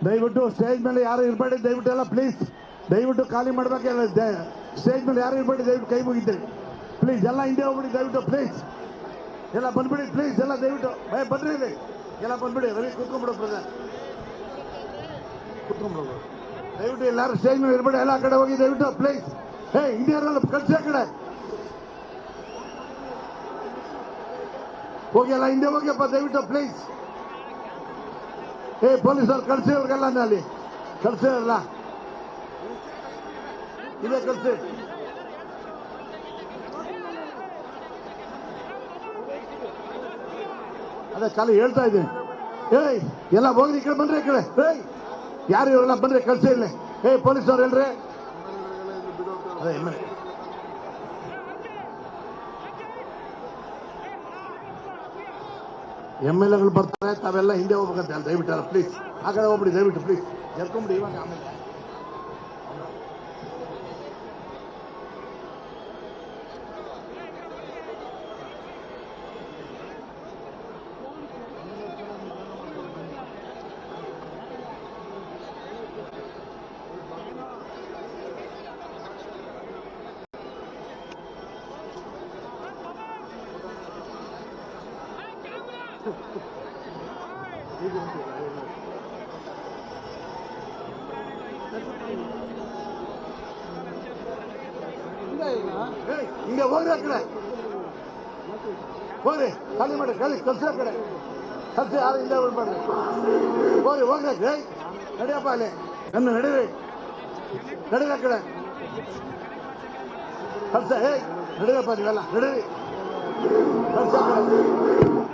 ದಯವಿಟ್ಟು ಸ್ಟೇಜ್ ಮೇಲೆ ಯಾರು ಇರಬೇಡಿ, ದಯವಿಟ್ಟು ಎಲ್ಲ ಪ್ಲೀಸ್ ದಯವಿಟ್ಟು ಖಾಲಿ ಮಾಡ್ಬೇಕಲ್ಲ. ಸ್ಟೇಜ್ ಮೇಲೆ ಯಾರು ಇರಬೇಡಿ, ದಯವಿಟ್ಟು ಕೈ ಮುಗಿತೀರಿ ಪ್ಲೀಸ್. ಎಲ್ಲ ಹಿಂದೆ ಹೋಗ್ಬಿಡಿ ದಯವಿಟ್ಟು ಪ್ಲೀಸ್. ಎಲ್ಲ ಬಂದ್ಬಿಡಿ ಪ್ಲೀಸ್, ಎಲ್ಲ ದಯವಿಟ್ಟು ಬನ್ರಿ ಇಲ್ಲಿ, ಎಲ್ಲ ಬಂದ್ಬಿಡಿ. ರವಿ ಕೂತ್ಕೊಂಡ್ಬಿಡು ಬ್ರದರ್, ಕೂತ್ಕೊಂಡ್ಬಿಡು ದಯವಿಟ್ಟು. ಎಲ್ಲಾರು ಸ್ಟೇಜ್ ಮೇಲೆ ಇರಬೇಡಿ, ಎಲ್ಲ ಕಡೆ ಹೋಗಿ ದಯವಿಟ್ಟು ಪ್ಲೀಸ್. ಇಂಡಿಯಾರಲ್ಲ ಕಳ್ಸಿ ಆ ಕಡೆ ಹೋಗಿ, ಎಲ್ಲ ಹಿಂದೆ ಹೋಗಿಯಪ್ಪ ದಯವಿಟ್ಟು ಪ್ಲೀಸ್. ಪೊಲೀಸರು ಕಳ್ಸಿ, ಅವ್ರಿಗೆಲ್ಲ ಅಲ್ಲಿ ಕಳ್ಸಿರಲ್ಲ, ಇದೇ ಕಳ್ಸಿ. ಅದೇ ಖಾಲಿ ಹೇಳ್ತಾ ಇದ್ದೀನಿ. ಎಲ್ಲ ಹೋಗ್ರಿ, ಈ ಕಡೆ ಬನ್ರಿ, ಈ ಕಡೆ ಯಾರು ಇವರೆಲ್ಲ ಬನ್ರಿ, ಕಳ್ಸಿ ಇಲ್ಲಿ. ಪೊಲೀಸವ್ರು ಹೇಳ್ರಿ. ಅದೇ MLA ಬರ್ತಾರೆ, ತಾವೆಲ್ಲ ಹಿಂದೆ ಹೋಗ್ಬೇಕಂತ ದಯವಿಟ್ಟು ಪ್ಲೀಸ್. ಆ ಕಡೆ ಹೋಗ್ಬಿಡಿ ದಯವಿಟ್ಟು ಪ್ಲೀಸ್, ಎರ್ಕೊಂಬಿಡಿ ಇವಾಗ. ಆಮೇಲೆ ಹಿಂಗೆ ಹೋಗ್ರಿ, ಆ ಕಡೆ ಹೋಗ್ರಿ, ಖಾಲಿ ಮಾಡಿ, ಕಲ್ಸಿ ಆ ಕಡೆ ಕಲ್ಸಿ, ಯಾರು ಹಿಂದೆ ಬಿಡ್ಬೇಡ್ರಿ. ಹೋಗ್ರಿ ನಡಿಯಪ್ಪ, ಅಲ್ಲಿ ನಡೀರಿ ಆ ಕಡೆ ಕಲ್ಸ. ನಡೀರಪ್ಪ, ನೀವೆಲ್ಲ ನಡೀರಿ, ಕಲ್ಸ ಆ ಕಡೆ.